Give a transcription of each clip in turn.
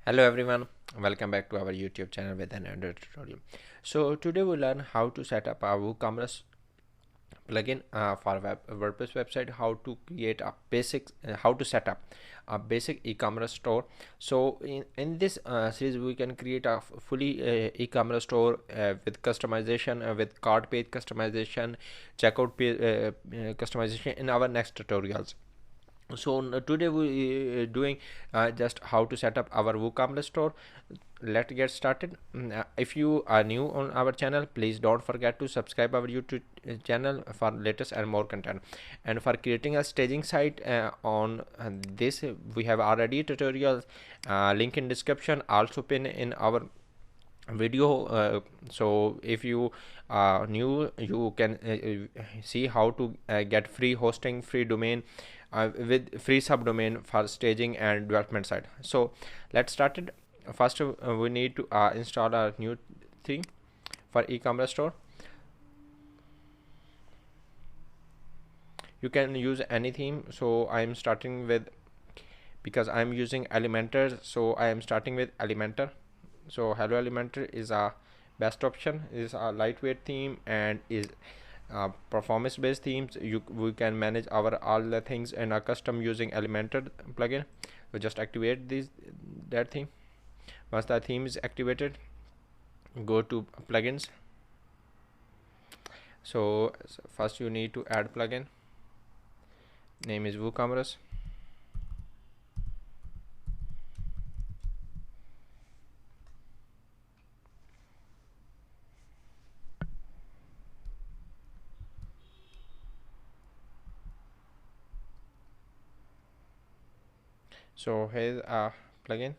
Hello everyone, welcome back to our YouTube channel with another tutorial. So today we'll learn how to set up a WooCommerce plugin for WordPress website, how to create a basic, how to set up a basic e-commerce store. So in this series we can create a fully e-commerce store with customization, with cart page customization, checkout page customization in our next tutorials. So today we doing just how to set up our WooCommerce store. Let's get started. If you are new on our channel, please don't forget to subscribe our YouTube channel for latest and more content. And for creating a staging site on this, we have already tutorials, link in description, also pin in our video. So if you are new, you can see how to get free hosting, free domain with free subdomain for staging and development side. So let's start it. First we need to install a new theme for e-commerce store. You can use any theme, so I am starting with, because I am using Elementor, so I am starting with Elementor. So Hello Elementor is a best option, is a lightweight theme and is performance based themes. We can manage our all the things in a custom using Elementor plugin. We just activate that theme. Once the theme is activated, go to plugins. So first you need to add plugin. Name is WooCommerce. So here's a plugin,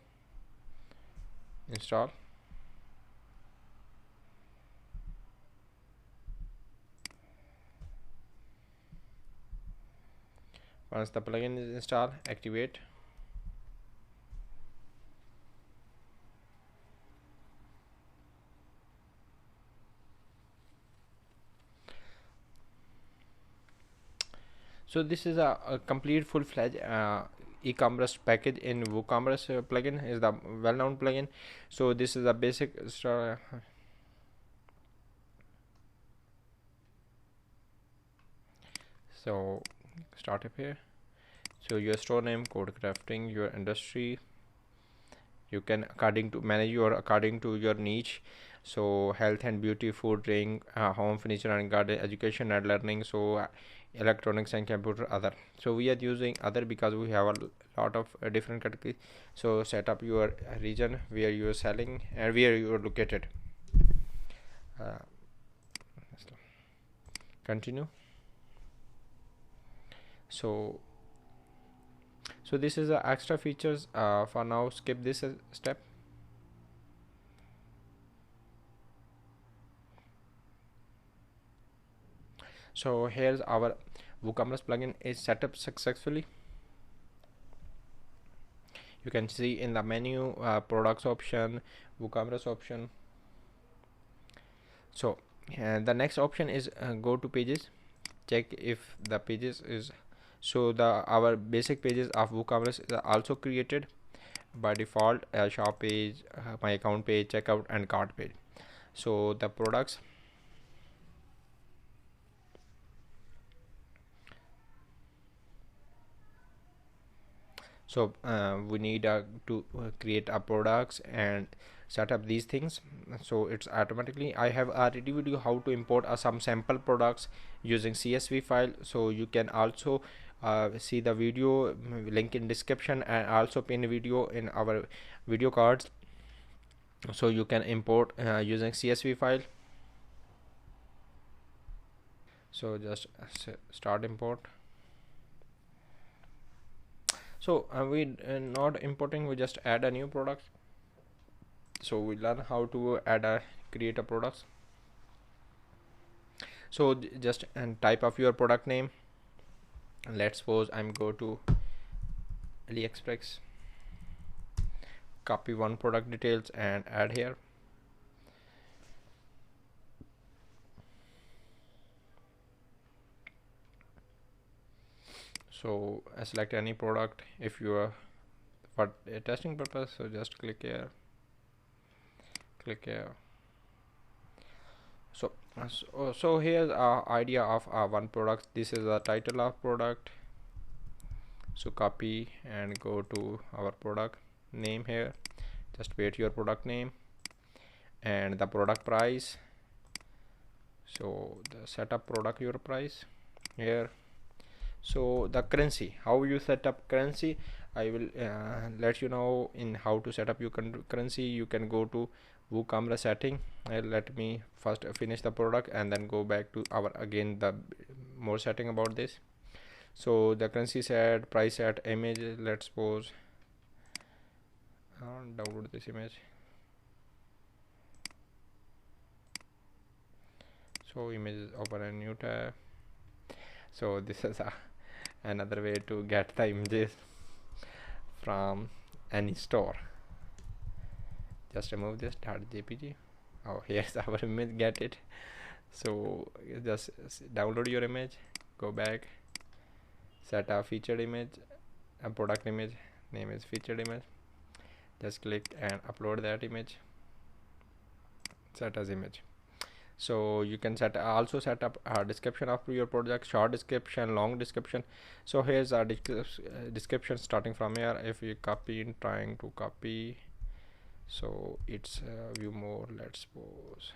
install. Once the plugin is installed, activate. So this is a complete full-fledged e-commerce package in WooCommerce plugin, is the well-known plugin. So this is a basic so start up here. So your store name, code crafting, your industry, you can according to your niche. So health and beauty, food, drink, home furniture and garden, education and learning, so electronics and computer, other. So we are using other because we have a lot of different categories. So set up your region where you are selling and where you are located. Continue. So this is the extra features. For now, skip this step. So here's our WooCommerce plugin is set up successfully. You can see in the menu products option, WooCommerce option. So the next option is go to pages, check if the pages is, so our basic pages of WooCommerce is also created by default, shop page, my account page, checkout and cart page. So the products, so we need to create our products and set up these things. So it's automatically, I have already video how to import some sample products using CSV file. So you can also see the video, link in description, and also pin video in our video cards. So you can import using CSV file. So just start import. So we not importing, we just add a new product. So we learn how to create a products. So just type of your product name. Let's suppose I'm go to AliExpress, copy one product details and add here. So select any product. If you are for testing purpose. So just click here, so here's our idea of one product. This is the title of product, so copy and go to our product name here, just paste your product name and the product price. So the setup product your price here. So the currency, how you set up currency, I will let you know in how to set up your currency. You can go to WooCommerce setting. Let me first finish the product and then go back to our again the more setting about this. So the currency set, price set, image, let's suppose download this image. So images, open a new tab. So this is another way to get the images from any store. Just remove this .jpg. Oh, here's our image, get it. So just download your image, go back, set a featured image, a product image, name is featured image, just click and upload that image, set as image. So you can also set up a description of your project, short description, long description. So here's our description starting from here. If you copy and trying to copy, so it's view more, let's suppose.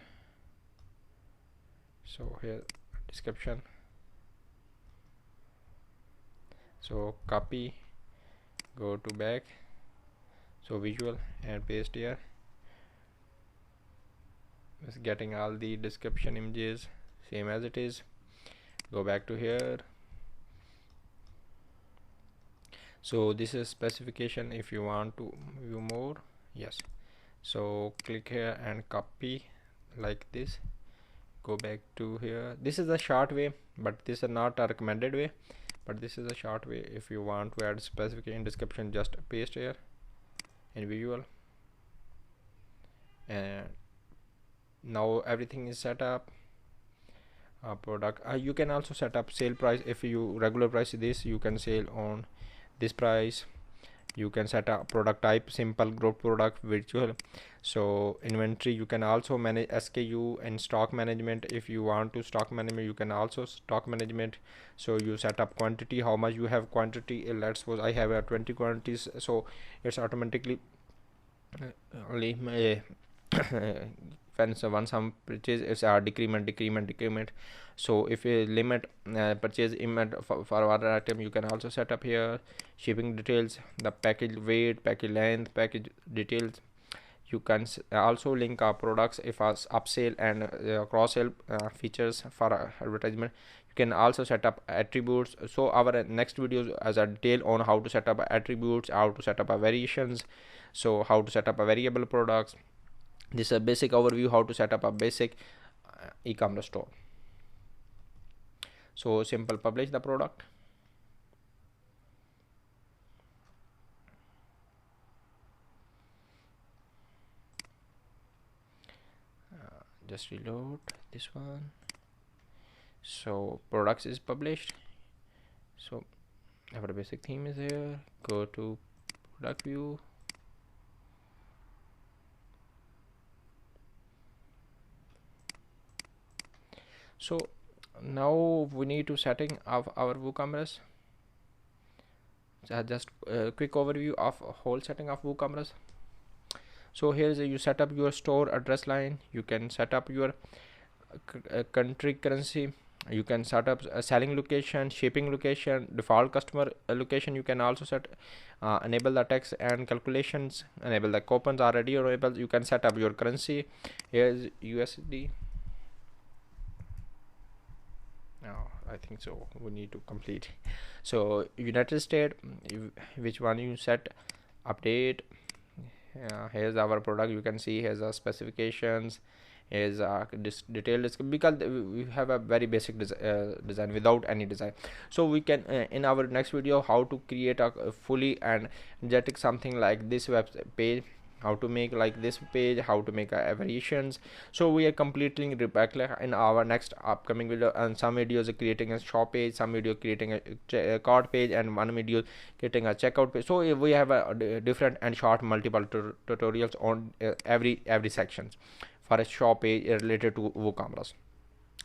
So here description, so copy, go to back, so visual and paste here. It's getting all the description images same as it is. Go back to here. So this is specification. If you want to view more, yes, so click here and copy like this, go back to here. This is a short way, but this is not a recommended way, but this is a short way. If you want to add specification description, just paste here in visual, and now everything is set up. Product, you can also set up sale price. If you regular price this, you can sell on this price. You can set up product type, simple, group product, virtual. So inventory, you can also manage SKU and stock management. If you want to stock management, you can also stock management. So you set up quantity, how much you have quantity. Let's suppose I have 20 quantities, so it's automatically only when some purchase is a decrement. So if you limit purchase amount for one item, you can also set up here shipping details, the package weight, package length, package details. You can also link our products if as upsell and cross sell features for advertisement. You can also set up attributes. So our next videos as a detail on how to set up attributes, how to set up a variations, so how to set up a variable products. This is a basic overview how to set up a basic e-commerce store. So simple, publish the product. Just reload this one. So products is published. So our basic theme is here. Go to product view. So now we need to setting of our WooCommerce. So just a quick overview of whole setting of WooCommerce. So here's you set up your store address line. You can set up your country currency. You can set up a selling location, shipping location, default customer location. You can also set enable the text and calculations, enable the coupons already enabled. You can set up your currency. Here's USD. Now I think so we need to complete. So United States, which one you set, update. Here's our product. You can see here's the specifications, here's detailed because we have a very basic design without any design. So we can in our next video how to create a fully and energetic something like this web page, how to make like this page, how to make variations. So we are completely back in our next upcoming video, and some videos are creating a shop page, some video creating a cart page, and one video creating a checkout page. So we have a different and short multiple tutorials on every sections for a shop page related to WooCommerce.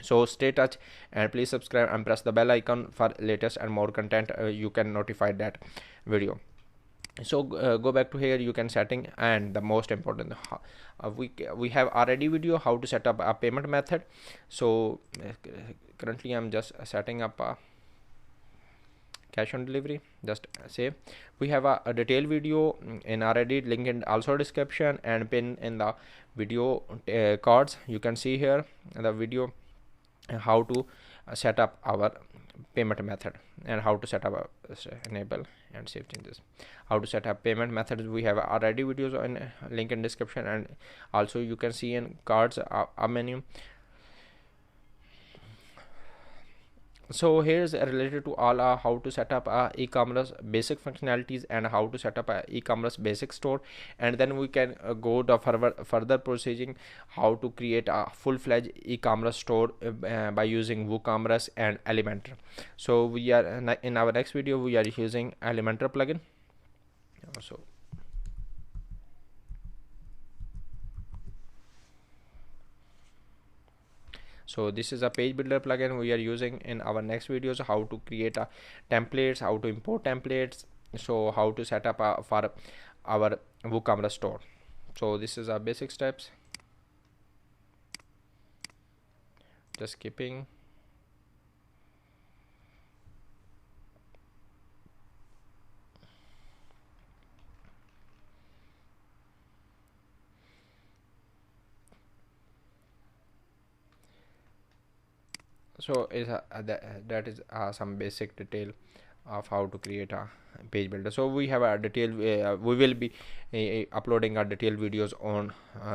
So stay touch and please subscribe and press the bell icon for latest and more content. You can notify that video. So go back to here, you can setting, and the most important, we have already video how to set up a payment method. So currently I'm just setting up a cash on delivery. Just save. We have a detailed video in already, link in also description and pin in the video cards. You can see here the video how to set up our payment method and how to set up enable and save changes. How to set up payment methods, we have already videos on link in description, and also you can see in cards a menu. So here's related to all how to set up e-commerce basic functionalities and how to set up a e-commerce basic store, and then we can go the further processing how to create a full-fledged e-commerce store by using WooCommerce and Elementor. So we are in our next video we are using Elementor plugin. So this is a page builder plugin we are using in our next videos, how to create templates, how to import templates, so how to set up for our WooCommerce store. So this is our basic steps. Just skipping. So that is some basic detail of how to create a page builder. So we have a detailed we will be uploading our detailed videos on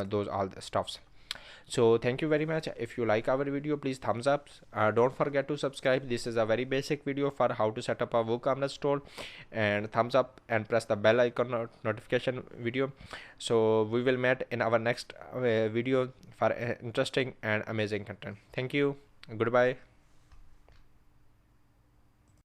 those all the stuffs. So thank you very much. If you like our video, please thumbs up. Don't forget to subscribe. This is a very basic video for how to set up a WooCommerce store, and thumbs up and press the bell icon notification video. So we will meet in our next video for interesting and amazing content. Thank you. Goodbye.